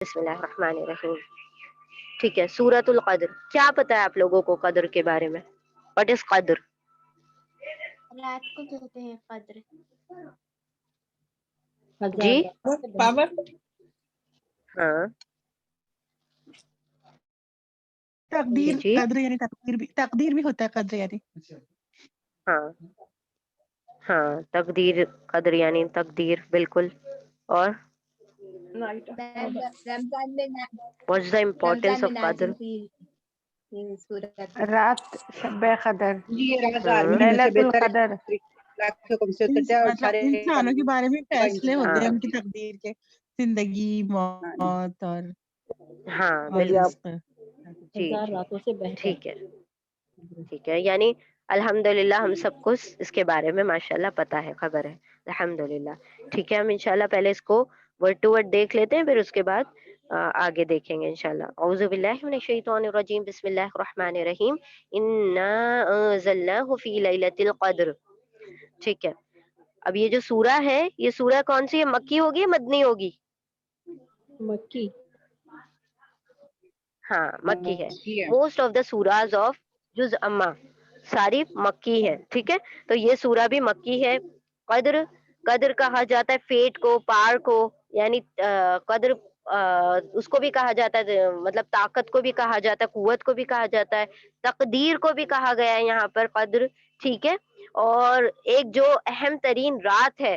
بسم اللہ الرحمن الرحیم. ٹھیک ہے, سورۃ القدر. کیا پتا ہے آپ لوگوں کو قدر کے بارے میں؟ واٹ از قدر؟ رات کو کہتے ہیں قدر. جی پاور ہاں تقدیر جی قدر یعنی تقدیر بھی ہوتا ہے قدر یعنی. ہاں ہاں, تقدیر قدر یعنی تقدیر, بالکل. اور رمضان میں واٹس دا امپورٹینس آف قدر؟ نازل ہوئی سورت. رات شب قدر یہ رمضان مہینے سے لیلۃ بہتر القدر. لاکھوں کم سے ہوتے ہیں اور مطلب سارے انسانوں کے بارے میں فیصلے ہوتے ہیں ہاں ان کی تقدیر کے, زندگی موت اور ہاں رزق. جی جی ٹھیک ہے ٹھیک ہے, یعنی الحمدللہ ہم سب کو اس کے بارے میں ماشاءاللہ پتا ہے, خبر ہے, الحمدللہ. ٹھیک ہے, ہم انشاءاللہ پہلے اس کو ورڈ ٹو ورڈ دیکھ لیتے ہیں, پھر اس کے بعد آگے دیکھیں گے انشاءاللہ. اعوذ باللہ من الشیطان الرجیم, بسم اللہ الرحمن الرحیم. انا انزلناہ فی لیلۃ القدر. ٹھیک ہے, اب یہ جو سورہ ہے, یہ سورہ کون سی ہے؟ مکی ہوگی یا مدنی ہوگی؟ مکی. ہاں مکی ہے. موسٹ آف دا سوراز آف جز اما ساری مکی ہے. ٹھیک ہے, تو یہ سورہ بھی مکی ہے. قدر, قدر کہا جاتا ہے فیٹ کو, پار کو, یعنی قدر اس کو بھی کہا جاتا ہے, مطلب طاقت کو بھی کہا جاتا ہے, قوت کو بھی کہا جاتا ہے, تقدیر کو بھی کہا گیا ہے یہاں پر قدر. ٹھیک ہے, اور ایک جو اہم ترین رات ہے,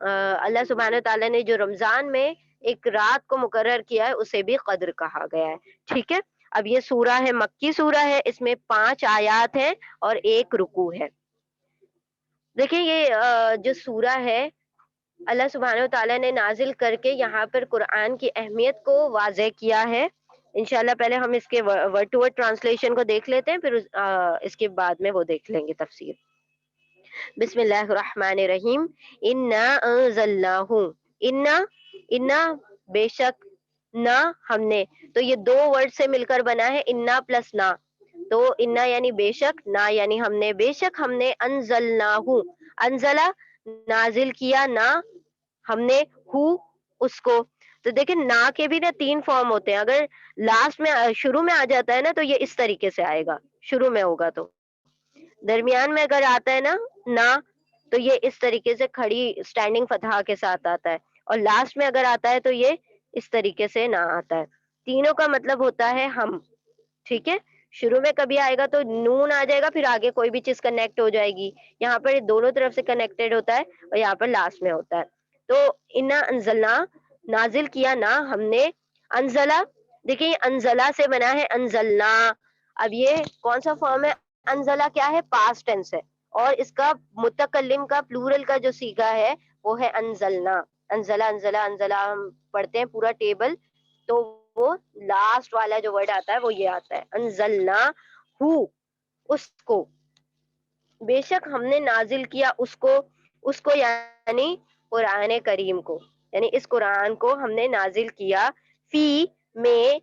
اللہ سبحانہ تعالیٰ نے جو رمضان میں ایک رات کو مقرر کیا ہے, اسے بھی قدر کہا گیا ہے. ٹھیک ہے, اب یہ سورہ ہے, مکی سورہ ہے, اس میں 5 آیات ہیں اور 1 رکوع ہے. دیکھیں یہ جو سورہ ہے اللہ سبحانہ تعالیٰ نے نازل کر کے یہاں پر قرآن کی اہمیت کو واضح کیا ہے. انشاءاللہ پہلے ہم اس کے ورڈ ٹو ورڈ ٹرانسلیشن کو دیکھ لیتے ہیں, پھر اس کے بعد میں وہ دیکھ لیں گے تفسیر. بسم اللہ الرحمن الرحیم. انا انزلناہ, انا بے شک, نہ ہم نے, تو یہ 2 ورڈ سے مل کر بنا ہے انا پلس نا. تو انا یعنی بے شک, نا یعنی ہم نے, بے شک ہم نے, انزلناہ, انزلہ نازل کیا, نا ہم نے, ہو اس کو. تو دیکھیں نا کے بھی نا 3 فارم ہوتے ہیں. اگر لاسٹ میں شروع میں آ جاتا ہے نا تو یہ اس طریقے سے آئے گا, شروع میں ہوگا تو. درمیان میں اگر آتا ہے نا تو یہ اس طریقے سے کھڑی اسٹینڈنگ فتحہ کے ساتھ آتا ہے, اور لاسٹ میں اگر آتا ہے تو یہ اس طریقے سے نہ آتا ہے. تینوں کا مطلب ہوتا ہے ہم. ٹھیک ہے, شروع میں کبھی آئے گا تو نون آ جائے گا, پھر آگے کوئی بھی چیز کنیکٹ ہو جائے گی. یہاں پر دونوں طرف سے کنیکٹڈ ہوتا ہے, اور یہاں پر لاسٹ میں ہوتا ہے. تو انا انزلنا نازل کیا, نا ہم نے, انزلہ دیکھیں انزلہ سے بنا ہے انزلنا. اب یہ کون سا فارم ہے؟ انزلہ کیا ہے؟ پاسٹ ٹینس ہے, اور اس کا متکلم کا پلورل کا جو صیغہ ہے وہ ہے انزلنا. انزلہ انزلہ انزلہ ہم پڑھتے ہیں پورا ٹیبل, تو وہ لاسٹ والا جو ورڈ آتا ہے وہ یہ آتا ہے انزلنا ہو, اس کو, بے شک ہم نے نازل کیا اس کو یعنی قرآن کریم کو, یعنی اس قرآن کو ہم نے نازل کیا, فی میں,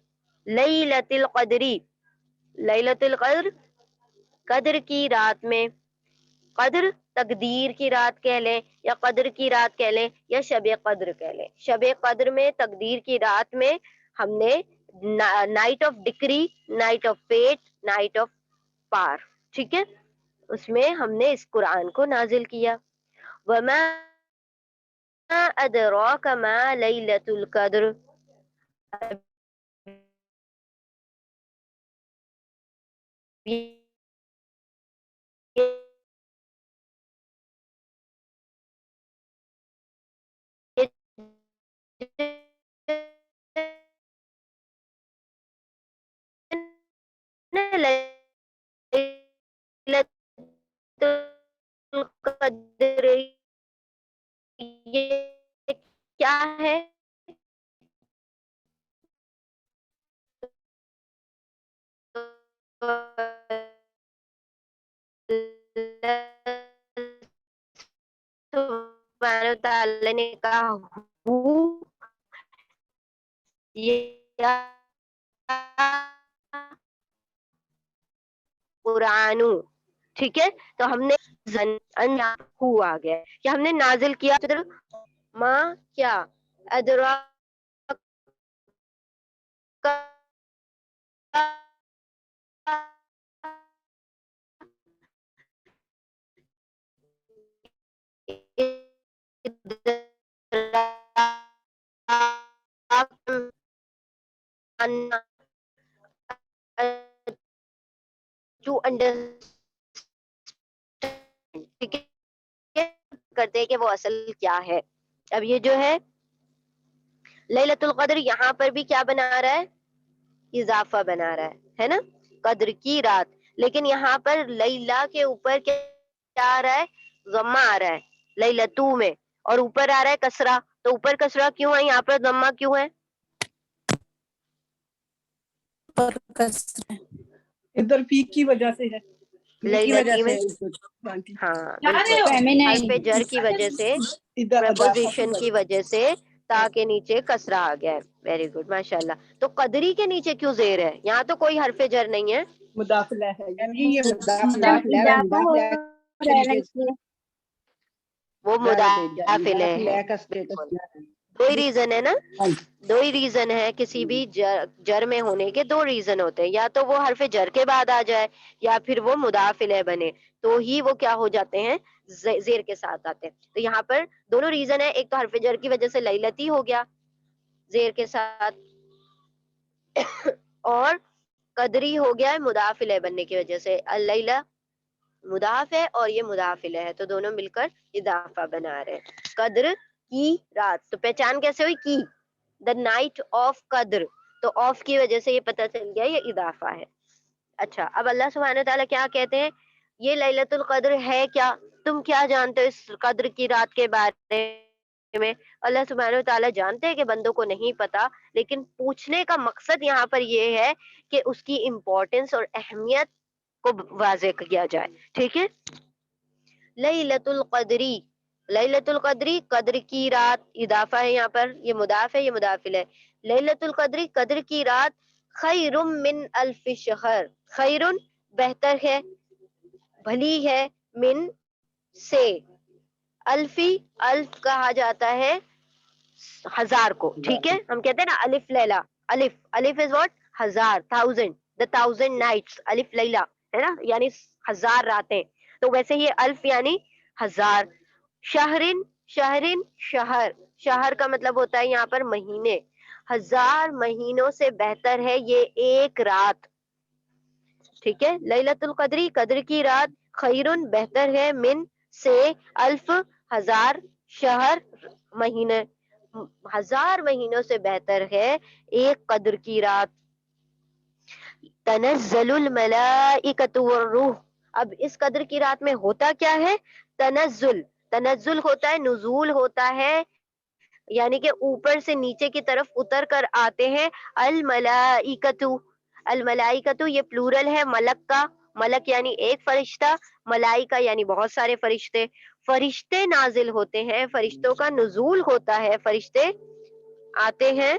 لیلۃ القدری, لیلۃ القدر قدر کی رات میں. قدر تقدیر کی رات کہہ لیں, یا قدر کی رات کہہ لیں, یا شب قدر کہہ لیں. شب قدر میں, تقدیر کی رات میں ہم نے, night of decree, night of fate, night of power, ٹھیک ہے, اس میں ہم نے اس قرآن کو نازل کیا. وما ادراک ما لیلۃ القدر, القدر یہ کیا ہے؟ سبحانہ تعالی نے کہا یہ قرآن, ٹھیک ہے, تو ہم نے آ گیا کہ ہم نے نازل کیا, ماں کیا, ادرا to understand, ٹھیک ہے، کرتے ہیں کہ وہ اصل کیا ہے. اب یہ جو ہے لیلۃ القدر یہاں پر بھی کیا بنا رہا ہے؟ اضافہ بنا رہا ہے نا، قدر کی رات. لیکن یہاں پر لیلہ کے اوپر کیا آ رہا ہے؟ ضمہ آ رہا ہے لیلتو میں، اور اوپر آ رہا ہے کسرہ. تو اوپر کسرہ کیوں ہے، یہاں پر ضمہ کیوں ہے؟ پر کسر ادھر پی کی وجہ سے ہے، پی کی وجہ لیلتی سے میں، ہاں بالکل، Feminine. حرف جر کی وجہ سے، ادھر پریپوزیشن کی وجہ سے تا کے نیچے کسرہ آ گیا ہے. ویری گڈ، ماشاء اللہ. تو قدری کے نیچے کیوں زیر ہے؟ یہاں تو کوئی حرف جر نہیں ہے. مداخلہ ہے یہ مطلب مداخلہ ہے، اضافہ ہو مداخلہ کے رہا ہے نا نیچے اس لیے. وہ مدافل ہے. مداخلہ کسرے دو ہی ریزن ہے نا، دو ہی ریزن ہے کسی بھی جر میں ہونے کے. دو ریزن ہوتے ہیں، یا تو وہ حرف جر کے بعد آ جائے یا پھر وہ مدافل بنے، تو ہی وہ کیا ہو جاتے ہیں؟ زیر کے ساتھ آتے ہیں. تو یہاں پر دونوں ریزن ہے، ایک تو حرف جر کی وجہ سے لیلتی ہو گیا زیر کے ساتھ، اور قدری ہو گیا ہے مدافل بننے کی وجہ سے. اللیلہ مضاف ہے اور یہ مدافل ہے، تو دونوں مل کر اضافہ بنا رہے ہیں. قدر کی رات، تو پہچان کیسے ہوئی؟ کی دا نائٹ آف قدر، تو آف کی وجہ سے یہ پتہ چل گیا یہ اضافہ ہے. اچھا، اب اللہ سبحانہ وتعالیٰ کیا کہتے ہیں؟ یہ لیلۃ القدر ہے کیا؟ تم کیا جانتے ہو اس قدر کی رات کے بارے میں؟ اللہ سبحانہ وتعالیٰ جانتے ہیں کہ بندوں کو نہیں پتا، لیکن پوچھنے کا مقصد یہاں پر یہ ہے کہ اس کی امپورٹنس اور اہمیت کو واضح کیا جائے. ٹھیک ہے، لیلۃ القدری، لیلۃ القدری قدر کی رات، اضافہ ہے یہاں پر، یہ مضاف ہے یہ مدافل ہے. لیلۃ القدری قدر کی رات، خیر من الف شہر، خیر بہتر ہے، بھلی ہے، من سے، الفی الف کہا جاتا ہے ہزار کو. ٹھیک ہے، ہم کہتے ہیں نا الف لیلہ، الف الف از واٹ؟ ہزار، تھاؤزینڈ، دا تھاؤزینڈ نائٹس، الف لیلہ ہے نا، یعنی ہزار راتیں. تو ویسے یہ الف یعنی ہزار. شہرن، شہرن شہر، شہر کا مطلب ہوتا ہے یہاں پر مہینے. ہزار مہینوں سے بہتر ہے یہ ایک رات. ٹھیک ہے، لیلۃ القدری قدر کی رات، خیرن بہتر ہے، من سے، الف ہزار، شہر مہینے، ہزار مہینوں سے بہتر ہے ایک قدر کی رات. تنزل الملائکۃ والروح، اب اس قدر کی رات میں ہوتا کیا ہے؟ تنزل، تنزل ہوتا ہے، نزول ہوتا ہے، یعنی کہ اوپر سے نیچے کی طرف اتر کر آتے ہیں. الملائکۃ، الملائکۃ یہ پلورل ہے ملک کا، ملک یعنی ایک فرشتہ، ملائکہ یعنی بہت سارے فرشتے. فرشتے نازل ہوتے ہیں، فرشتوں کا نزول ہوتا ہے، فرشتے آتے ہیں.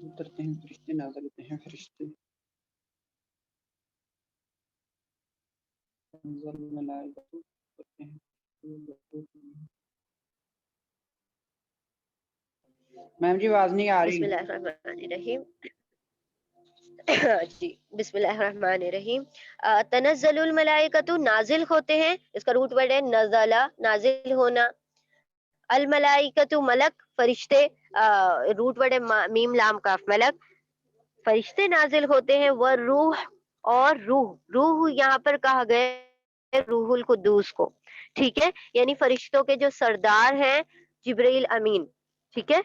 اترتے ہیں فرشتے، نازل ہوتے ہیں فرشتے. تنزل الملائکۃ، اترتے ہیں. میم جی آواز نہیں آ بسم رہی. اللہ الرحمن الرحیم. جی بسم اللہ الرحمن الرحیم. تنزل الملائکۃ نازل ہوتے ہیں، اس کا روٹ ورڈ ہے نزلہ، نازل ہونا. الملائکۃ ملک، فرشتے، روٹ ورڈ ہے میم لام کاف ملک، فرشتے نازل ہوتے ہیں. والروح، اور روح، روح یہاں پر کہا گیا ہے روح القدوس کو. ٹھیک ہے، یعنی فرشتوں کے جو سردار ہیں جبرائیل امین. ٹھیک ہے،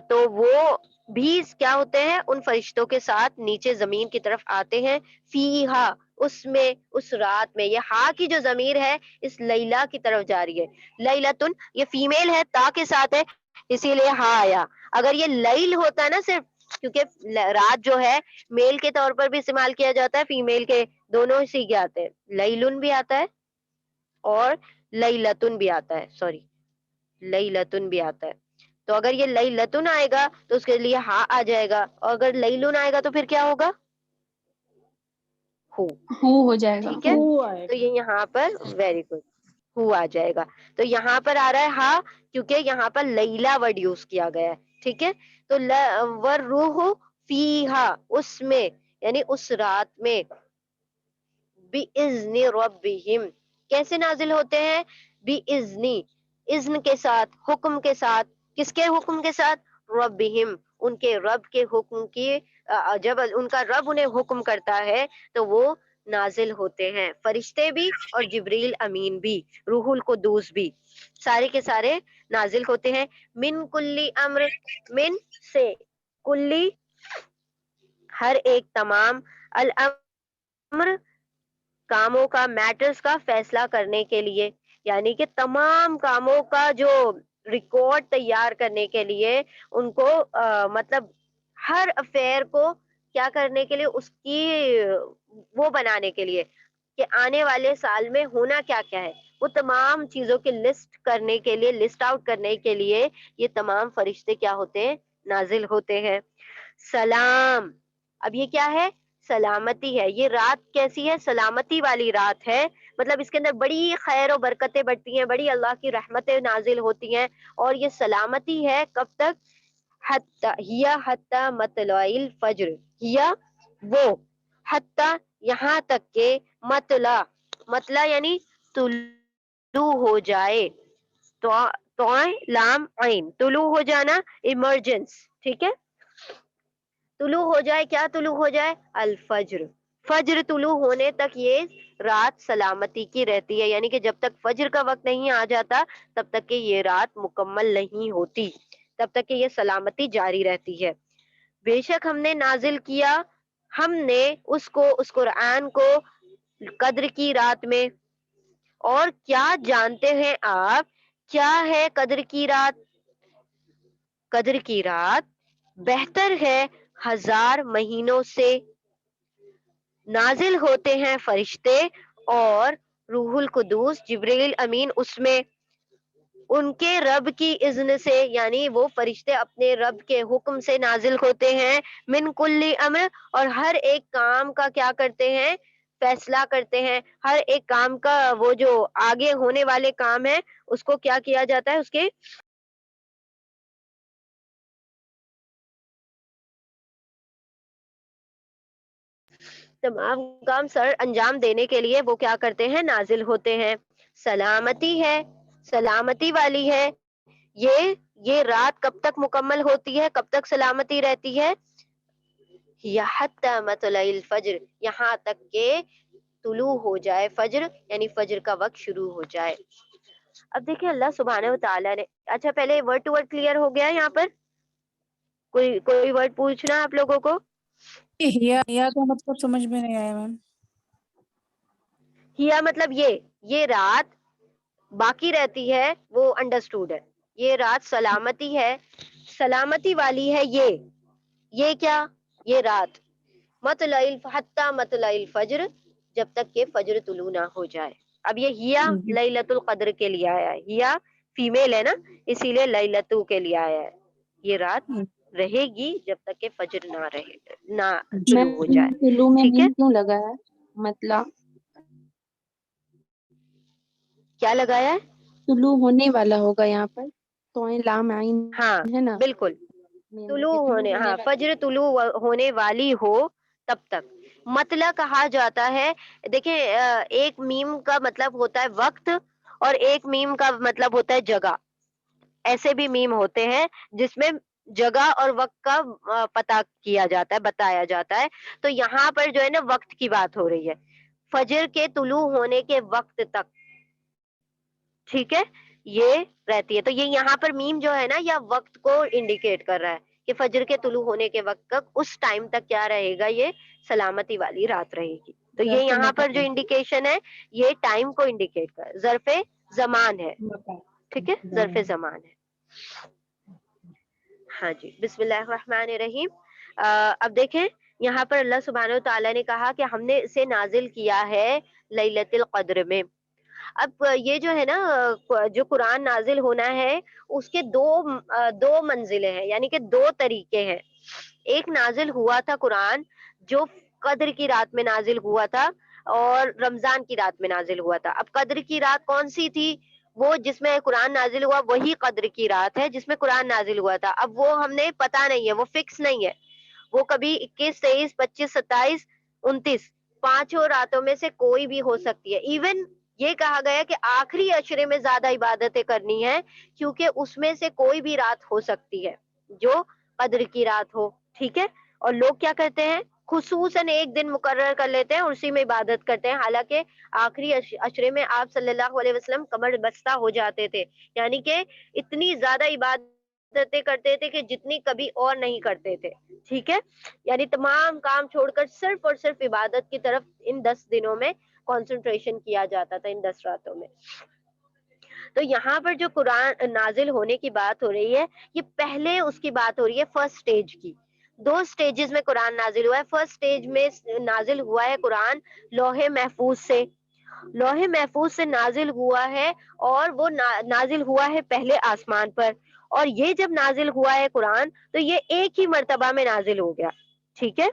تو وہ بھی کیا ہوتے ہیں؟ ان فرشتوں کے ساتھ نیچے زمین کی طرف آتے ہیں. فیہا، اس میں، اس رات میں. یہ ہا کی جو ضمیر ہے اس لیلہ کی طرف جا رہی ہے. لیلتن یہ فیمیل ہے، تا کے ساتھ ہے اسی لیے ہا آیا. اگر یہ لیل ہوتا ہے نا صرف، کیونکہ رات جو ہے میل کے طور پر بھی استعمال کیا جاتا ہے، فیمیل کے دونوں سیگے آتے ہیں. لیلن بھی آتا ہے اور لیلتن بھی آتا ہے، سوری لیلتن بھی آتا ہے. تو اگر یہ لیلتن آئے گا تو اس کے لیے ہا آ جائے گا، اور اگر لیلن آئے گا تو پھر کیا ہوگا؟ ہو جائے گا. ٹھیک ہے، تو یہ یہاں پر ویری گڈ ہو آ جائے گا. تو یہاں پر آ رہا ہے ہا کیونکہ یہاں پر لیلا ورڈ یوز کیا گیا ہے. ٹھیک ہے. تو والروح فیہا اس میں یعنی اس رات میں بِإِذْنِ رَبِّهِمْ کیسے نازل ہوتے ہیں؟ بِإِذْنِ اذن کے ساتھ، حکم کے ساتھ. کس کے حکم کے ساتھ؟ ربہم ان کے رب کے حکم کی. جب ان کا رب انہیں حکم کرتا ہے تو وہ نازل ہوتے ہیں. فرشتے بھی اور جبریل امین بھی، روح القدوس بھی، سارے کے سارے نازل ہوتے ہیں. من کلی امر من سے، کلی ہر ایک، تمام، الامر کاموں کا، میٹرز کا فیصلہ کرنے کے لیے، یعنی کہ تمام کاموں کا جو ریکارڈ تیار کرنے کے لیے ان کو مطلب ہر افیئر کو کیا کرنے کے لیے، اس کی وہ بنانے کے لیے کہ آنے والے سال میں ہونا کیا کیا ہے، وہ تمام چیزوں کی لسٹ کرنے کے لیے، لسٹ آؤٹ کرنے کے لیے یہ تمام فرشتے کیا ہوتے ہیں؟ نازل ہوتے ہیں. سلام، اب یہ کیا ہے؟ سلامتی ہے. یہ رات کیسی ہے؟ سلامتی والی رات ہے. مطلب اس کے اندر بڑی خیر و برکتیں بڑھتی ہیں، بڑی اللہ کی رحمتیں نازل ہوتی ہیں. اور یہ سلامتی ہے کب تک؟ حتی مطلع الفجر، ہیا وہ، حتی یہاں تک کہ، مطلع یعنی طلوع ہو جائے. تو لام عین، طلوع ہو جانا، ایمرجنس. ٹھیک ہے، طلوع ہو جائے. کیا طلوع ہو جائے؟ الفجر، فجر طلوع ہونے تک یہ رات سلامتی کی رہتی ہے. یعنی کہ جب تک فجر کا وقت نہیں آ جاتا تب تک کہ یہ رات مکمل نہیں ہوتی، تب تک کہ یہ سلامتی جاری رہتی ہے. بے شک ہم نے نازل کیا، ہم نے اس کو، اس قرآن کو، قدر کی رات میں. اور کیا جانتے ہیں آپ کیا ہے قدر کی رات؟ قدر کی رات بہتر ہے 1000 مہینوں سے. نازل ہوتے ہیں فرشتے اور روح القدوس، جبریل امین اس میں ان کے رب کی اذن سے، یعنی وہ فرشتے اپنے رب کے حکم سے نازل ہوتے ہیں. من کلی امر، اور ہر ایک کام کا کیا کرتے ہیں؟ فیصلہ کرتے ہیں. ہر ایک کام کا وہ جو آگے ہونے والے کام ہیں اس کو کیا کیا جاتا ہے؟ اس کے تمام کام سر انجام دینے کے لیے وہ کیا کرتے ہیں؟ نازل ہوتے ہیں. سلامتی ہے، سلامتی والی ہے. یہ رات کب تک مکمل ہوتی ہے؟ کب تک سلامتی رہتی ہے؟ حتی مطلع الفجر، یہاں تک کہ طلوع ہو جائے فجر، یعنی فجر کا وقت شروع ہو جائے. اب دیکھیں اللہ سبحانہ و تعالیٰ نے، اچھا پہلے ورڈ ٹو ورڈ کلیئر ہو گیا یہاں پر؟ کوئی ورڈ پوچھنا آپ لوگوں کو؟ یا کا مطلب سمجھ میں نہیں آیا میم. ہیا مطلب یہ رات باقی رہتی ہے، وہ انڈرسٹوڈ ہے. یہ رات سلامتی ہے، سلامتی والی ہے. یہ کیا؟ یہ رات حتی مطلع الفجر، جب تک کہ فجر طلوع نہ ہو جائے. اب یہ ہیا لیلۃ القدر کے لیے آیا ہے. ہیا فیمیل ہے نا، اسی لیے لیلۃ کے لیے آیا ہے. یہ رات رہے گی جب تک کہ فجر نہ میں طلوع ہو جائے. طلوع میں ٹھیک ہے، میم کیوں لگا ہے؟ مطلب کیا لگایا ہے؟ طلوع ہونے والا ہوگا یہاں پر، تو لام عین ہاں ہے نا بالکل، میم، طلوع یہ ہونے، ہاں والا فجر طلوع ہونے والی ہو تب تک. مطلع کہا جاتا ہے، دیکھیں ایک میم کا مطلب ہوتا ہے وقت اور ایک میم کا مطلب ہوتا ہے جگہ. ایسے بھی میم ہوتے ہیں جس میں جگہ اور وقت کا پتہ کیا جاتا ہے، بتایا جاتا ہے. تو یہاں پر جو ہے نا وقت کی بات ہو رہی ہے، فجر کے طلوع ہونے کے وقت تک. ٹھیک ہے، یہ رہتی ہے. تو یہ یہاں پر میم جو ہے نا یا وقت کو انڈیکیٹ کر رہا ہے کہ فجر کے طلوع ہونے کے وقت تک، اس ٹائم تک کیا رہے گا؟ یہ سلامتی والی رات رہے گی. تو یہ یہاں پر جو انڈیکیشن ہے یہ ٹائم کو انڈیکیٹ کر، ظرف زمان ہے. ٹھیک ہے، ظرف زمان ہے. ہاں جی، بسم اللہ الرحمن الرحیم. اب دیکھیں یہاں پر اللہ سبحانہ و تعالیٰ نے کہا کہ ہم نے اسے نازل کیا ہے لیلۃ القدر میں. اب یہ جو ہے نا جو قرآن نازل ہونا ہے اس کے دو منزلیں ہیں، یعنی کہ 2 طریقے ہیں. ایک نازل ہوا تھا قرآن جو قدر کی رات میں نازل ہوا تھا اور رمضان کی رات میں نازل ہوا تھا. اب قدر کی رات کون سی تھی؟ وہ جس میں قرآن نازل ہوا وہی قدر کی رات ہے جس میں قرآن نازل ہوا تھا. اب وہ ہم نے پتا نہیں ہے, وہ فکس نہیں ہے, وہ کبھی 21 23 25 27 29 پانچوں راتوں میں سے کوئی بھی ہو سکتی ہے. ایون یہ کہا گیا کہ آخری عشرے میں زیادہ عبادتیں کرنی ہے کیونکہ اس میں سے کوئی بھی رات ہو سکتی ہے جو قدر کی رات ہو. ٹھیک ہے, اور لوگ کیا کرتے ہیں, خصوصاً ایک دن مقرر کر لیتے ہیں اور اسی میں عبادت کرتے ہیں, حالانکہ آخری عشرے میں آپ صلی اللہ علیہ وسلم کمر بستہ ہو جاتے تھے, یعنی کہ اتنی زیادہ عبادتیں کرتے تھے کہ جتنی کبھی اور نہیں کرتے تھے. ٹھیک ہے, یعنی تمام کام چھوڑ کر صرف اور صرف عبادت کی طرف ان 10 دنوں میں کنسنٹریشن کیا جاتا تھا, ان 10 راتوں میں. تو یہاں پر جو قرآن نازل ہونے کی بات ہو رہی ہے, یہ پہلے اس کی بات ہو رہی ہے فرسٹ سٹیج کی. 2 سٹیجز میں قرآن نازل ہوا ہے. فرسٹ سٹیج میں نازل ہوا ہے قرآن لوح محفوظ سے, لوح محفوظ سے نازل ہوا ہے, اور وہ نازل ہوا ہے پہلے آسمان پر. اور یہ جب نازل ہوا ہے قرآن تو یہ ایک ہی مرتبہ میں نازل ہو گیا. ٹھیک ہے,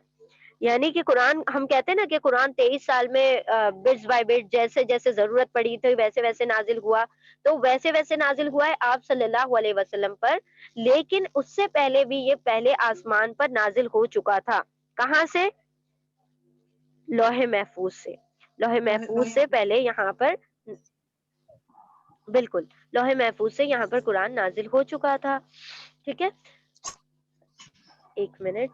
یعنی کہ قرآن, ہم کہتے ہیں نا کہ قرآن 23 سال میں بٹس بائی بٹ جیسے جیسے ضرورت پڑی تھی ویسے ویسے نازل ہوا, تو ویسے ویسے نازل ہوا ہے آپ صلی اللہ علیہ وسلم پر. لیکن اس سے پہلے بھی یہ پہلے آسمان پر نازل ہو چکا تھا. کہاں سے؟ لوح محفوظ سے. لوح محفوظ سے پہلے یہاں پر, بالکل لوح محفوظ سے یہاں پر قرآن نازل ہو چکا تھا. ٹھیک ہے, 1 منٹ.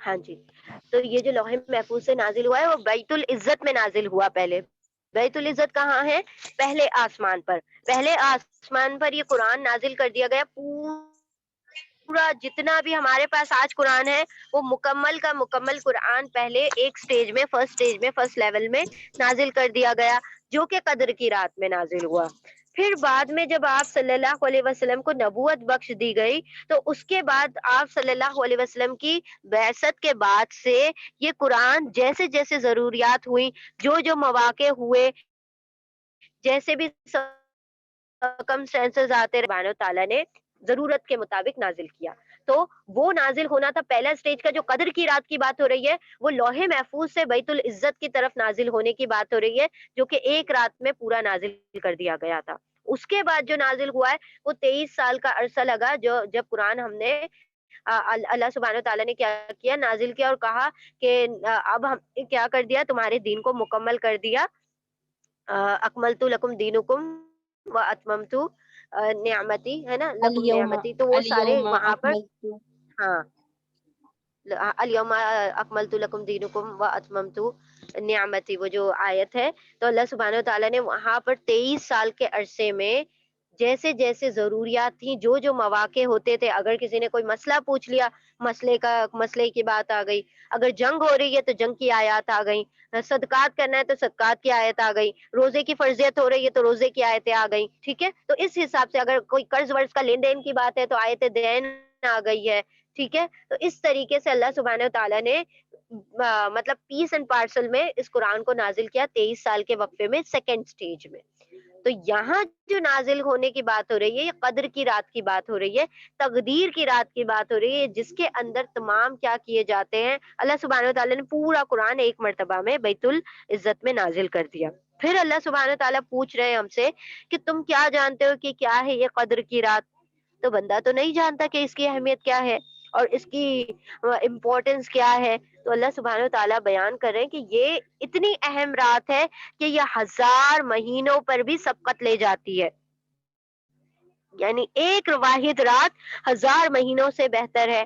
ہاں جی, تو یہ جو لوح محفوظ سے نازل ہوا ہے وہ بیت العزت میں نازل ہوا پہلے. بیت العزت کہاں ہے؟ پہلے آسمان پر. پہلے آسمان پر یہ قرآن نازل کر دیا گیا. پورا جتنا بھی ہمارے پاس آج قرآن ہے وہ مکمل کا مکمل قرآن پہلے ایک سٹیج میں, فرسٹ لیول میں نازل کر دیا گیا, جو کہ قدر کی رات میں نازل ہوا. پھر بعد میں جب آپ صلی اللہ علیہ وسلم کو نبوت بخش دی گئی تو اس کے بعد آپ صلی اللہ علیہ وسلم کی بعثت کے بعد سے یہ قرآن جیسے جیسے ضروریات ہوئی, جو جو مواقع ہوئے, جیسے بھی سرکمسٹینسز آتے, ربحانہ تعالیٰ نے ضرورت کے مطابق نازل کیا. تو وہ نازل ہونا تھا پہلا سٹیج کا. جو قدر کی رات کی بات ہو رہی ہے وہ لوح محفوظ سے بیت العزت کی طرف نازل ہونے کی بات ہو رہی ہے, جو کہ ایک رات میں پورا نازل کر دیا گیا تھا. اس کے بعد جو نازل ہوا ہے وہ 23 سال کا عرصہ لگا, جو جب قرآن ہم نے اللہ سبحانہ تعالیٰ نے کیا کیا, نازل کیا اور کہا کہ اب ہم کیا کر دیا, تمہارے دین کو مکمل کر دیا. اکملت لکم دینکم و اتممت نعمتی, ہے نا, لکم اليوم نعمتی. تو وہ سارے اليوم وہاں پر, اکملت ہاں, الیوم اکملت لکم دینکم و اتممت نعمتی, وہ جو آیت ہے. تو اللہ سبحانہ وتعالیٰ نے وہاں پر 23 سال کے عرصے میں جیسے جیسے ضروریات تھیں, جو جو مواقع ہوتے تھے, اگر کسی نے کوئی مسئلہ پوچھ لیا, مسئلے کی بات آ گئی, اگر جنگ ہو رہی ہے تو جنگ کی آیات آ گئی, صدقات کرنا ہے تو صدقات کی آیت آ گئی, روزے کی فرضیت ہو رہی ہے تو روزے کی آیتیں آ گئی. ٹھیک ہے, تو اس حساب سے اگر کوئی قرض ورض کا لین دین کی بات ہے تو آیت دین آ گئی ہے. ٹھیک ہے, تو اس طریقے سے اللہ سبحانہ تعالیٰ نے مطلب پیس اینڈ پارسل میں اس قرآن کو نازل کیا 23 سال کے وقفے میں, سیکنڈ سٹیج میں. تو یہاں جو نازل ہونے کی بات ہو رہی ہے, یہ قدر کی رات کی بات ہو رہی ہے, تقدیر کی رات کی بات ہو رہی ہے, جس کے اندر تمام کیا کیے جاتے ہیں. اللہ سبحانہ وتعالیٰ نے پورا قرآن ایک مرتبہ میں بیت العزت میں نازل کر دیا. پھر اللہ سبحانہ تعالیٰ پوچھ رہے ہیں ہم سے کہ تم کیا جانتے ہو کہ کیا ہے یہ قدر کی رات. تو بندہ تو نہیں جانتا کہ اس کی اہمیت کیا ہے اور اس کی امپورٹنس کیا ہے. تو اللہ سبحانہ تعالیٰ بیان کر رہے ہیں کہ یہ اتنی اہم رات ہے کہ یہ 1000 مہینوں پر بھی سبقت لے جاتی ہے. یعنی ایک واحد رات 1000 مہینوں سے بہتر ہے.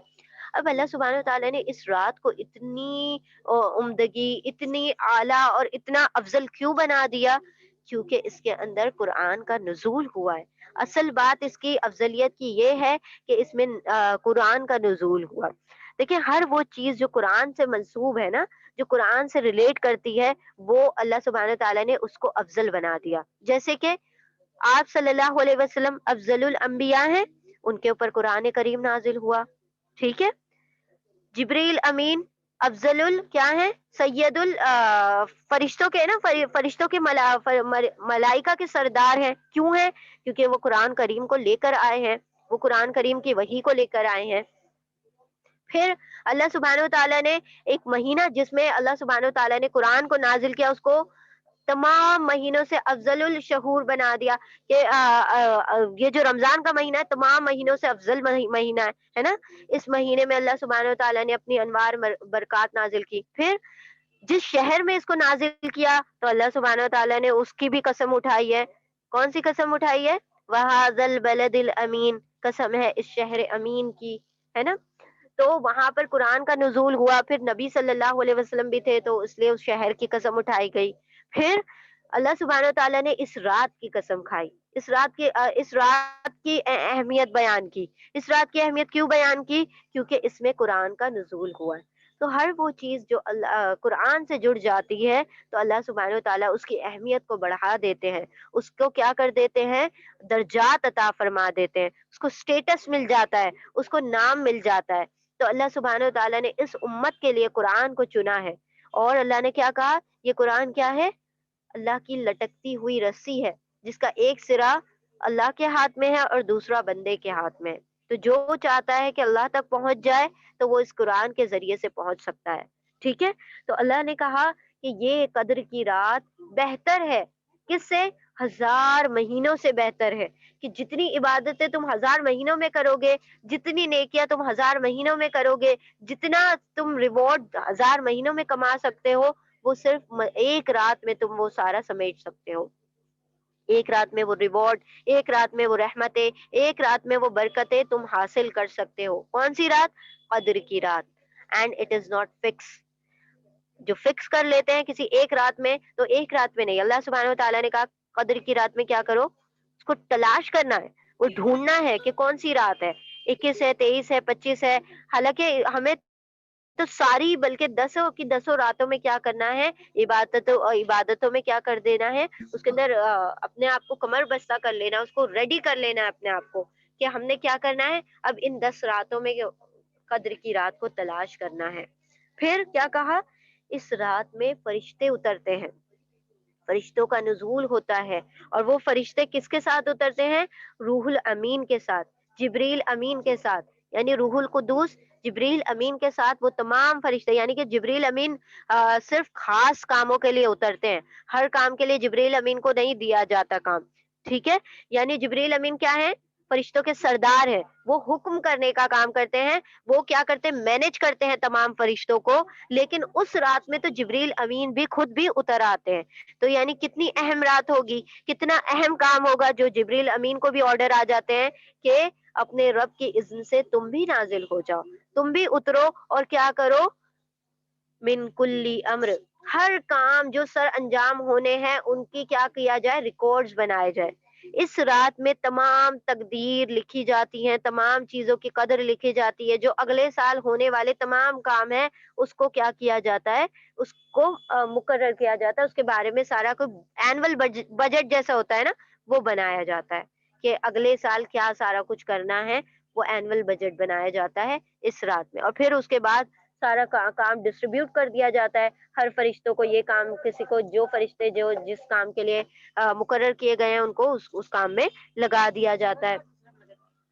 اب اللہ سبحانہ تعالیٰ نے اس رات کو اتنی عمدگی, اتنی اعلیٰ اور اتنا افضل کیوں بنا دیا؟ کیونکہ اس کے اندر قرآن کا نزول ہوا ہے. اصل بات اس کی افضلیت کی یہ ہے کہ اس میں قرآن کا نزول ہوا. دیکھیں, ہر وہ چیز جو قرآن سے منسوب ہے نا, جو قرآن سے ریلیٹ کرتی ہے, وہ اللہ سبحانہ تعالیٰ نے اس کو افضل بنا دیا. جیسے کہ آپ صلی اللہ علیہ وسلم افضل الانبیاء ہیں, ان کے اوپر قرآن کریم نازل ہوا. ٹھیک ہے, جبریل امین افضل کیا ہے, سید فرشتوں کے نا, فرشتوں کے ملائکہ کے سردار ہیں. کیوں ہیں؟ کیونکہ وہ قرآن کریم کو لے کر آئے ہیں, وہ قرآن کریم کی وحی کو لے کر آئے ہیں. پھر اللہ سبحانہ و تعالیٰ نے ایک مہینہ جس میں اللہ سبحانہ و تعالیٰ نے قرآن کو نازل کیا، اس کو تمام مہینوں سے افضل الشہور بنا دیا کہ یہ جو رمضان کا مہینہ ہے تمام مہینوں سے افضل مہینہ ہے نا. اس مہینے میں اللہ سبحانہ و تعالیٰ نے اپنی انوار برکات نازل کی. پھر جس شہر میں اس کو نازل کیا تو اللہ سبحانہ و تعالیٰ نے اس کی بھی قسم اٹھائی ہے. کون سی قسم اٹھائی ہے؟ وَهَذَا الْبَلَدِ الْأَمِينَ، قسم ہے اس شہر امین کی، ہے نا. تو وہاں پر قرآن کا نزول ہوا، پھر نبی صلی اللہ علیہ وسلم بھی تھے تو اس لیے اس شہر کی قسم اٹھائی گئی. پھر اللہ سبحانہ و تعالیٰ نے اس رات کی قسم کھائی، اس رات کی اہمیت بیان کی. اس رات کی اہمیت کیوں بیان کی؟ کیونکہ اس میں قرآن کا نزول ہوا ہے. تو ہر وہ چیز جو قرآن سے جڑ جاتی ہے تو اللہ سبحانہ و تعالیٰ اس کی اہمیت کو بڑھا دیتے ہیں، اس کو کیا کر دیتے ہیں؟ درجات عطا فرما دیتے ہیں، اس کو سٹیٹس مل جاتا ہے، اس کو نام مل جاتا ہے. تو اللہ سبحانہ و تعالیٰ نے اس امت کے لیے قرآن کو چنا ہے. اور اللہ نے کیا کہا؟ یہ قرآن کیا ہے؟ اللہ کی لٹکتی ہوئی رسی ہے جس کا ایک سرا اللہ کے ہاتھ میں ہے اور دوسرا بندے کے ہاتھ میں ہے. تو جو چاہتا ہے کہ اللہ تک پہنچ جائے تو وہ اس قرآن کے ذریعے سے پہنچ سکتا ہے. ٹھیک ہے. تو اللہ نے کہا کہ یہ قدر کی رات بہتر ہے کس سے؟ 1000 مہینوں سے بہتر ہے. کہ جتنی عبادتیں تم 1000 مہینوں میں کرو گے، جتنی نیکیاں تم 1000 مہینوں میں کرو گے، جتنا تم ریوارڈ 1000 مہینوں میں کما سکتے ہو، وہ صرف ایک رات میں تم وہ سارا سمیٹ سکتے ہو. ایک رات میں وہ ریوارڈ، ایک رات میں وہ رحمتیں، ایک رات میں وہ برکتیں تم حاصل کر سکتے ہو. کون سی رات؟ قدر کی رات. And it is not fix. جو فکس کر لیتے ہیں کسی ایک رات میں، تو ایک رات میں نہیں. اللہ سبحانہ و تعالیٰ نے کہا قدر کی رات میں کیا کرو؟ اس کو تلاش کرنا ہے، وہ ڈھونڈنا ہے کہ کون سی رات ہے. 21 ہے، 23 ہے، 25 ہے. حالانکہ ہمیں تو ساری بلکہ 10 راتوں میں کیا کرنا ہے؟ عبادتوں میں کیا کر دینا ہے؟ اس کے اندر اپنے آپ کو کمر بستہ کر لینا، اس کو ریڈی کر لینا ہے اپنے آپ کو کہ ہم نے کیا کرنا ہے اب ان 10 راتوں میں قدر کی رات کو تلاش کرنا ہے. پھر کیا کہا؟ اس رات میں فرشتے اترتے ہیں، فرشتوں کا نزول ہوتا ہے. اور وہ فرشتے کس کے ساتھ اترتے ہیں؟ روح الامین کے ساتھ، جبریل امین کے ساتھ، یعنی روح القدوس جبریل امین کے ساتھ. وہ تمام فرشتے، یعنی کہ جبریل امین صرف خاص کاموں کے لیے اترتے ہیں، ہر کام کے لیے جبریل امین کو نہیں دیا جاتا کام. ٹھیک ہے. یعنی جبریل امین کیا ہے؟ فرشتوں کے سردار ہیں، وہ حکم کرنے کا کام کرتے ہیں، وہ کیا کرتے ہیں؟ مینج کرتے ہیں تمام فرشتوں کو. لیکن اس رات میں تو جبریل امین بھی خود بھی اتر آتے ہیں. تو یعنی کتنی اہم رات ہوگی، کتنا اہم کام ہوگا جو جبریل امین کو بھی آرڈر آ جاتے ہیں کہ اپنے رب کی اذن سے تم بھی نازل ہو جاؤ، تم بھی اترو اور کیا کرو؟ من کلی امر، ہر کام جو سر انجام ہونے ہیں ان کی کیا کیا جائے؟ ریکارڈز بنائے جائے. اس رات میں تمام تقدیر لکھی جاتی ہیں، تمام چیزوں کی قدر لکھی جاتی ہے. جو اگلے سال ہونے والے تمام کام ہیں اس کو کیا کیا جاتا ہے؟ اس کو مقرر کیا جاتا ہے. اس کے بارے میں سارا کوئی اینول بجٹ جیسا ہوتا ہے نا، وہ بنایا جاتا ہے کہ اگلے سال کیا سارا کچھ کرنا ہے. وہ اینول بجٹ بنایا جاتا ہے اس رات میں. اور پھر اس کے بعد سارا کام ڈسٹریبیوٹ کر دیا جاتا ہے ہر فرشتوں کو. یہ کام کسی کو، جو فرشتے جو جس کام کے لیے مقرر کیے گئے ہیں ان کو اس کام میں لگا دیا جاتا ہے.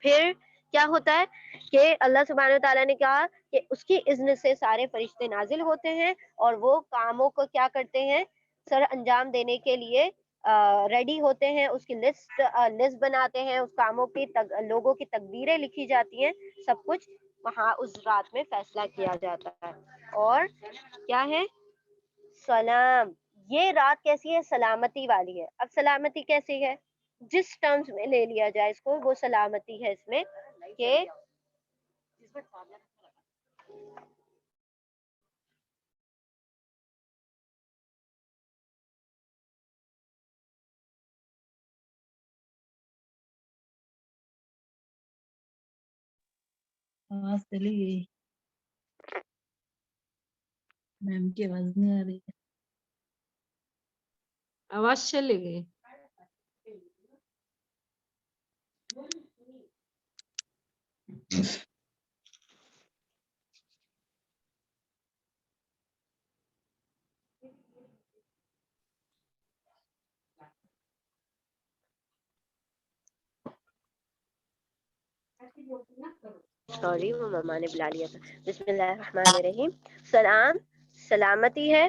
پھر کیا ہوتا ہے کہ اللہ سبحانہ تعالیٰ نے کہا کہ اس کی اذن سے سارے فرشتے نازل ہوتے ہیں اور وہ کاموں کو کیا کرتے ہیں؟ سر انجام دینے کے لیے ریڈی ہوتے ہیں. اس کی لسٹ بناتے ہیں، اس کاموں کی لوگوں کی تقدیریں لکھی جاتی ہیں. سب کچھ وہاں اس رات میں فیصلہ کیا جاتا ہے. اور کیا ہے؟ سلام. یہ رات کیسی ہے؟ سلامتی والی ہے. اب سلامتی کیسی ہے؟ جس ٹرمز میں لے لیا جائے اس کو، وہ سلامتی ہے اس میں کہ آواز چلی گئی، میم کی آواز نہیں آ رہی ہے. آواز چلی گئی. سوری وہ ماما نے بلا لیا تھا. بسم اللہ الرحمن الرحیم. سلام سلامتی ہے.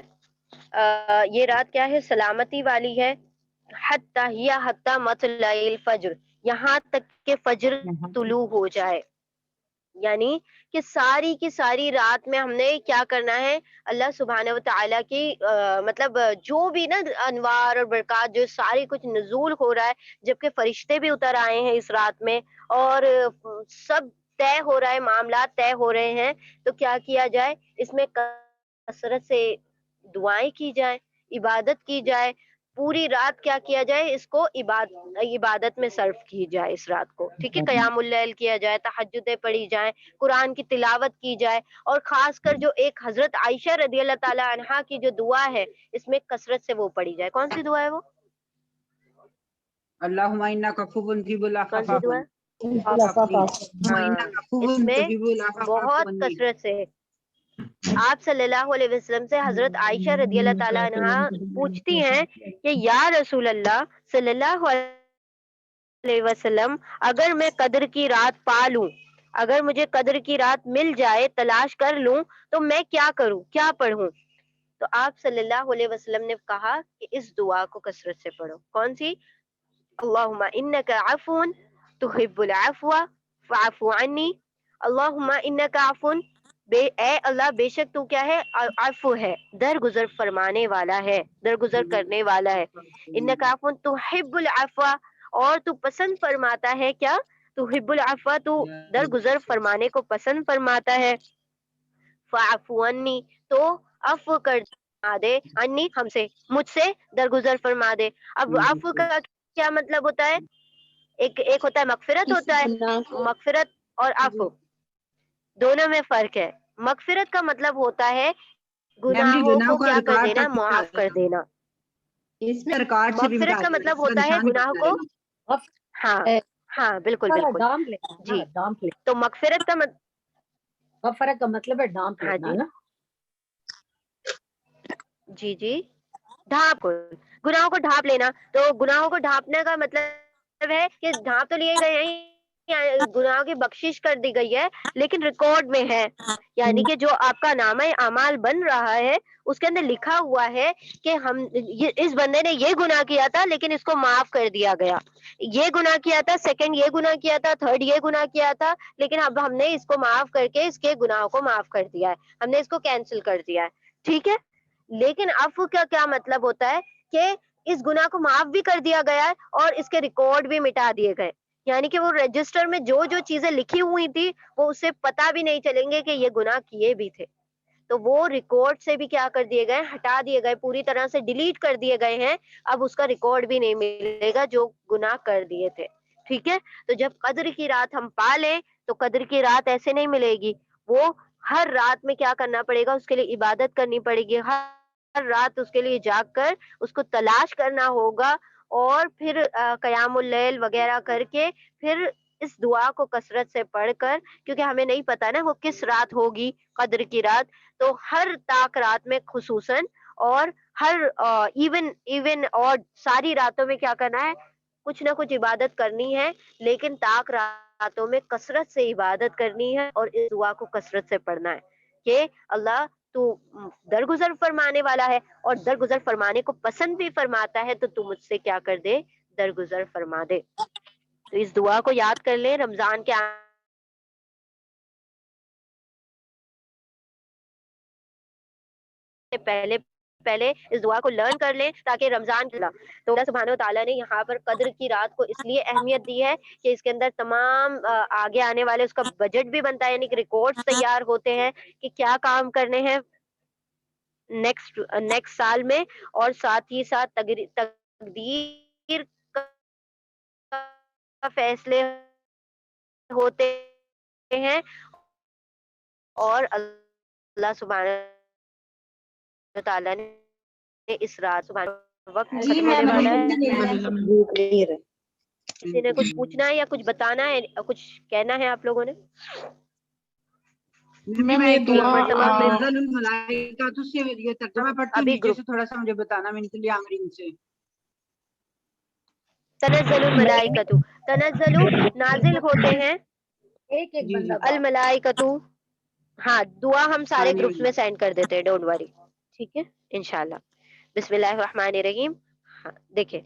یہ رات کیا ہے؟ سلامتی والی ہے. حتی مطلع الفجر، یہاں تک کہ فجر طلوع ہو جائے. یعنی کہ ساری کی ساری رات میں ہم نے کیا کرنا ہے؟ اللہ سبحانہ و تعالیٰ کی مطلب جو بھی نا انوار اور برکات جو ساری کچھ نزول ہو رہا ہے، جبکہ فرشتے بھی اتر آئے ہیں اس رات میں، اور سب طے ہو رہا ہے، معاملات طے ہو رہے ہیں، تو کیا کیا جائے؟ اس میں کثرت سے دعائیں کی جائیں، عبادت کی جائے. پوری رات کیا کیا جائے؟ اس کو عبادت میں صرف کی جائے اس رات کو. ٹھیک ہے، قیام اللیل کیا جائے، تہجدیں پڑھی جائیں، قرآن کی تلاوت کی جائے. اور خاص کر جو ایک حضرت عائشہ رضی اللہ تعالی عنہا کی جو دعا ہے، اس میں کثرت سے وہ پڑھی جائے. کون سی دعا ہے وہ؟ اللہم انک عفو تحب العفو کون سی دعا ہے؟ اس میں بہت کثرت سے آپ صلی اللہ علیہ وسلم سے حضرت عائشہ رضی اللہ تعالی عنہا پوچھتی ہیں کہ یا رسول اللہ صلی اللہ علیہ وسلم، اگر میں قدر کی رات پا لوں، اگر مجھے قدر کی رات مل جائے، تلاش کر لوں، تو میں کیا کروں، کیا پڑھوں؟ تو آپ صلی اللہ علیہ وسلم نے کہا کہ اس دعا کو کثرت سے پڑھو. کون سی؟ اللہم انک عفو تحب العفو فاعف عنی. اللہم انک عفو، اے اللہ بے شک تو کیا ہے؟ عفو ہے، درگزر فرمانے والا ہے، درگزر کرنے والا ہے. انک عفو تحب العفو، اور تو پسند فرماتا ہے کیا؟ تحب العفو، تو درگزر فرمانے کو پسند فرماتا ہے. فاعف عنی، تو عفو کر دے، عنی ہم سے، مجھ سے درگزر فرما دے. اب عفو کا کیا مطلب ہوتا ہے؟ ایک ہوتا ہے مغفرت، کسی ہوتا ہے گناہ کو مغفرت، اور عفو دونوں میں فرق ہے. مغفرت کا مطلب ہوتا ہے گناہوں کو کیا کر دینا؟ معاف کر دینا. اس میں ریکارڈ سے بھی مغفرت کا مطلب ہوتا ہے گناہوں کو، ہاں ہاں بالکل بالکل جی. تو مغفرت کا غفرت کا مطلب ہے ڈانپ ہاں لینا جی نا. جی ڈھانپ کو، گناہوں کو ڈھانپ لینا. تو گناہوں کو ڈھانپنے کا مطلب ہے کہ ڈھانپ تو لیے گئے ہیں، گناہوں کی بخشش کر دی گئی ہے، لیکن ریکارڈ میں ہے. یعنی کہ جو آپ کا نامہ اعمال بن رہا ہے، اس کے اندر لکھا ہوا ہے کہ اس بندے نے یہ گناہ کیا تھا لیکن اس کو معاف کر دیا گیا، یہ گناہ کیا تھا، سیکنڈ یہ گناہ کیا تھا، تھرڈ یہ گناہ کیا تھا، لیکن اب ہم نے اس کو معاف کر کے اس کے گناہوں کو معاف کر دیا ہے، ہم نے اس کو کینسل کر دیا ہے. ٹھیک ہے. لیکن عفو کا کیا مطلب ہوتا ہے؟ کہ اس گناہ کو معاف بھی کر دیا گیا ہے اور اس کے ریکارڈ بھی مٹا دیے گئے. یعنی کہ وہ رجسٹر میں جو جو چیزیں لکھی ہوئی تھی وہ اسے پتا بھی نہیں چلیں گے کہ یہ گناہ کیے بھی تھے. تو وہ ریکارڈ سے بھی کیا کر دیے گئے؟ ہٹا دیے گئے، پوری طرح سے ڈیلیٹ کر دیے گئے ہیں. اب اس کا ریکارڈ بھی نہیں ملے گا جو گناہ کر دیے تھے. ٹھیک ہے. تو جب قدر کی رات ہم پا لیں تو قدر کی رات ایسے نہیں ملے گی، وہ ہر رات میں کیا کرنا پڑے گا؟ اس کے لیے عبادت کرنی پڑے گی، ہر رات اس کے لیے جاگ کر اس کو تلاش کرنا ہوگا، اور پھر قیام اللیل وغیرہ کر کے پھر اس دعا کو کثرت سے پڑھ کر، کیونکہ ہمیں نہیں پتا نا وہ کس رات ہوگی قدر کی رات، تو ہر طاق رات میں خصوصاً، اور ہر ایون اور ساری راتوں میں کیا کرنا ہے؟ کچھ نہ کچھ عبادت کرنی ہے، لیکن طاق راتوں میں کثرت سے عبادت کرنی ہے اور اس دعا کو کثرت سے پڑھنا ہے کہ اللہ تو درگزر فرمانے والا ہے، اور درگزر فرمانے کو پسند بھی فرماتا ہے، تو مجھ سے کیا کر دے؟ درگزر فرما دے. تو اس دعا کو یاد کر لیں. رمضان کے پہلے اس دعا کو لرن کر لیں تاکہ رمضان تو اللہ سبحانہ و تعالیٰ نے یہاں پر قدر کی رات کو اس لیے اہمیت دی ہے کہ اس کے اندر تمام آگے آنے والے اس کا بجٹ بھی بنتا ہے، یعنی کہ ریکارڈز تیار ہوتے ہیں کہ کیا کام کرنے ہیں نیکسٹ سال میں، اور ساتھ ہی ساتھ تقدیر کا فیصلے ہوتے ہیں، اور اللہ سبحانہ تعالیٰ نے اس رات وقت ختم ہونے والا ہے. کسی نے کچھ پوچھنا ہے یا کچھ بتانا ہے، کچھ کہنا ہے آپ لوگوں نے؟ میں ایک مرتبہ پھر تنزل الملائکۃ سے یہ ترجمہ پڑھتی ہوں، ابھی نیچے سے تھوڑا سا مجھے بتانا من کل امرین سے. تنزل الملائکۃ، تنزل نازل ہوتے ہیں، ایک ایک جی، بندہ جی۔ بات الملائکتو، ہاں دعا ہم سارے جی، گروپس جی۔ میں سینڈ کر دیتے ہیں، ڈونٹ وری، ٹھیک ہے انشاءاللہ۔ بسم اللہ الرحمن الرحیم۔ ہاں دیکھیں،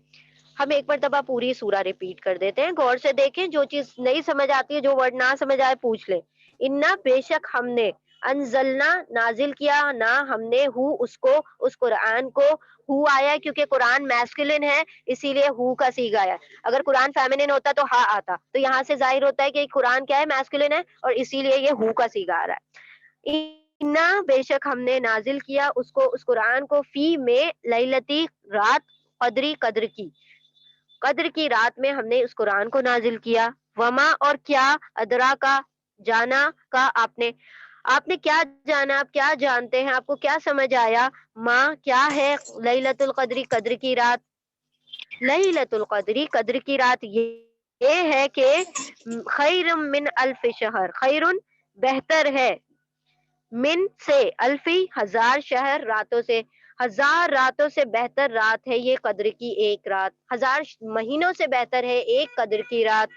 ہم ایک مرتبہ پوری سورہ ریپیٹ کر دیتے ہیں، غور سے دیکھیں، جو چیز نہیں سمجھ آتی ہے، جو ورڈ نہ سمجھ آئے پوچھ لیں۔ انا بے شک ہم نے، انزلنا نازل کیا، نہ ہم نے، ہو اس کو، اس قرآن کو، ہو آیا ہے کیونکہ قرآن میسکولن ہے اسی لیے ہو کا صیغہ آیا ہے۔ اگر قرآن فیمنن ہوتا تو ہا آتا، تو یہاں سے ظاہر ہوتا ہے کہ قرآن کیا ہے، میسکولن ہے، اور اسی لیے یہ ہو کا صیغہ آ رہا ہے۔ انا بے شک ہم نے نازل کیا اس کو، اس قرآن کو، فی میں لیلتی رات، قدری قدر کی، قدر کی رات میں ہم نے اس قرآن کو نازل کیا۔ وما اور کیا، ادرا کا جانا کا آپ نے کیا جانا، آپ کیا جانتے ہیں، آپ کو کیا سمجھ آیا، ماں کیا ہے، لیلۃ القدری قدر کی رات، لیلۃ القدری قدر کی رات یہ ہے کہ خیر من الف شہر، خیر بہتر ہے، من سے، الفی ہزار، شہر راتوں سے، ہزار راتوں سے بہتر رات ہے یہ قدر کی ایک رات، ہزار مہینوں سے بہتر ہے ایک قدر کی رات۔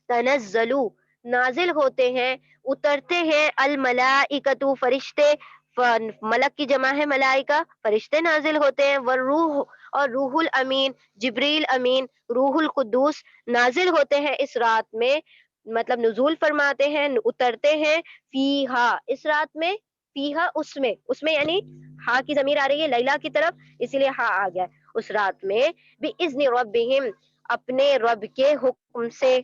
تنزلو نازل ہوتے ہیں، اترتے ہیں، الملائکتو فرشتے، ملک کی جمع ہے ملائکہ، فرشتے نازل ہوتے ہیں، والروح اور روح الامین، جبریل امین، روح القدوس نازل ہوتے ہیں اس رات میں، مطلب نزول فرماتے ہیں، اترتے ہیں، فیہا اس رات میں، فیہا اس میں یعنی ہا کی ضمیر آ رہی ہے لیلا کی طرف، اسی لیے ہا آ گیا ہے، اس رات میں، باذن ربہم اپنے رب کے حکم سے،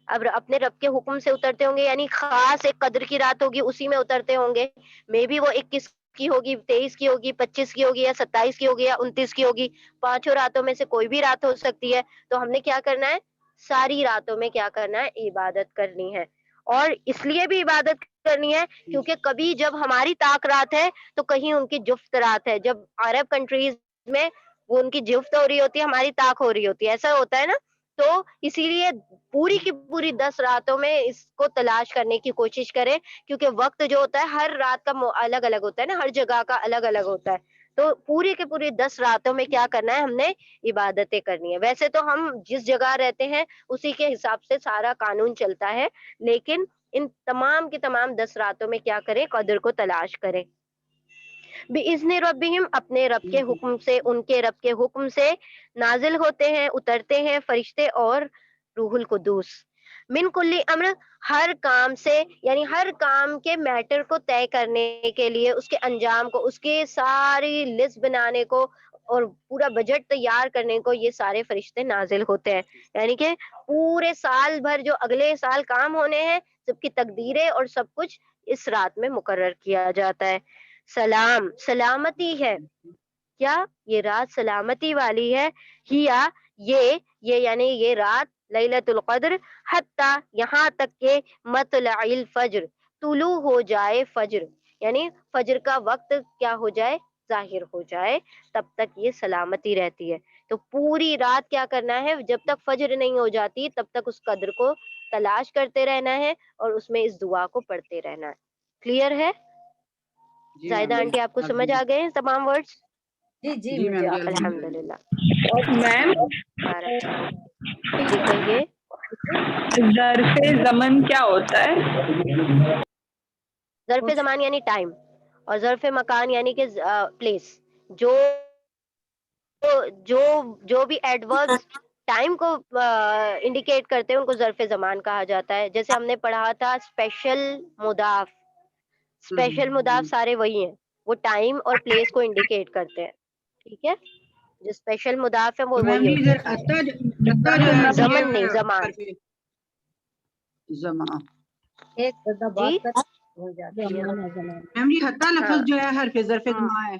اب اپنے رب کے حکم سے اترتے ہوں گے، یعنی خاص ایک قدر کی رات ہوگی اسی میں اترتے ہوں گے، میں بھی وہ 21 کی ہوگی، 23 کی ہوگی، 25 کی ہوگی، یا 27 کی ہوگی، یا 29 کی ہوگی، پانچوں راتوں میں سے کوئی بھی رات ہو سکتی ہے۔ تو ہم نے کیا کرنا ہے، ساری راتوں میں کیا کرنا ہے، عبادت کرنی ہے، اور اس لیے بھی عبادت کرنی ہے کیونکہ کبھی جب ہماری طاق رات ہے تو کہیں ان کی جفت رات ہے، جب عرب کنٹریز میں وہ ان کی جفت ہو رہی ہوتی ہے، ہماری طاق ہو رہی ہوتی ہے، ایسا ہوتا ہے نا، تو اسی لیے پوری کی پوری 10 راتوں میں اس کو تلاش کرنے کی کوشش کریں، کیونکہ وقت جو ہوتا ہے ہر رات کا الگ الگ ہوتا ہے نا، ہر جگہ کا الگ الگ ہوتا ہے، تو پوری کی پوری 10 راتوں میں کیا کرنا ہے، ہم نے عبادتیں کرنی ہے۔ ویسے تو ہم جس جگہ رہتے ہیں اسی کے حساب سے سارا قانون چلتا ہے، لیکن ان تمام کی تمام 10 راتوں میں کیا کریں، قدر کو تلاش کریں۔ بِإِذْنِ رَبِّهِمْ اپنے رب کے حکم سے، ان کے رب کے حکم سے نازل ہوتے ہیں، اترتے ہیں فرشتے اور روح القدوس، من کلی امر ہر کام سے، یعنی ہر کام کے میٹر کو طے کرنے کے لیے، اس کے انجام کو، اس کی ساری لسٹ بنانے کو اور پورا بجٹ تیار کرنے کو یہ سارے فرشتے نازل ہوتے ہیں، یعنی کہ پورے سال بھر جو اگلے سال کام ہونے ہیں سب کی تقدیریں اور سب کچھ اس رات میں مقرر کیا جاتا ہے۔ سلام سلامتی ہے، کیا یہ رات سلامتی والی ہے، ہیا یہ یعنی یہ رات، لیلۃ القدر، حتی یہاں تک کہ مطلع الفجر طلوع ہو جائے فجر، یعنی فجر کا وقت کیا ہو جائے، ظاہر ہو جائے، تب تک یہ سلامتی رہتی ہے۔ تو پوری رات کیا کرنا ہے، جب تک فجر نہیں ہو جاتی تب تک اس قدر کو تلاش کرتے رہنا ہے اور اس میں اس دعا کو پڑھتے رہنا ہے۔ کلیئر ہے جی زاہدہ میم، آنٹی، آپ کو سمجھ آ گئے ہیں تمام ورڈز؟ جی جی جی مجھے میم، جی الحمدللہ، میم بارک اللہ۔ جی کہیے۔ ظرف زمن کیا ہوتا ہے؟ ظرف زمان یعنی ٹائم، اور ظرف مکان یعنی کہ پلیس، جو جو جو بھی ایڈوربس ٹائم کو انڈیکیٹ کرتے ہیں ان کو ظرف زمان کہا جاتا ہے۔ جیسے ہم نے پڑھا تھا اسپیشل مضاف، اسپیشل مضاف سارے وہی ہیں، وہ ٹائم اور پلیس کو انڈیکیٹ کرتے ہیں، ٹھیک ہے، جو اسپیشل مضاف ہے وہ میم وہی جی ہوتے ادھر ہیں۔ حتی جو ہے تو زمن نہیں، یہ زمان۔ زمان، ایک بندہ جی بات کر ہو جاتی ہے۔ میم جی حتی ہاں لفظ جو ہے حرف ظرف زمان ہے۔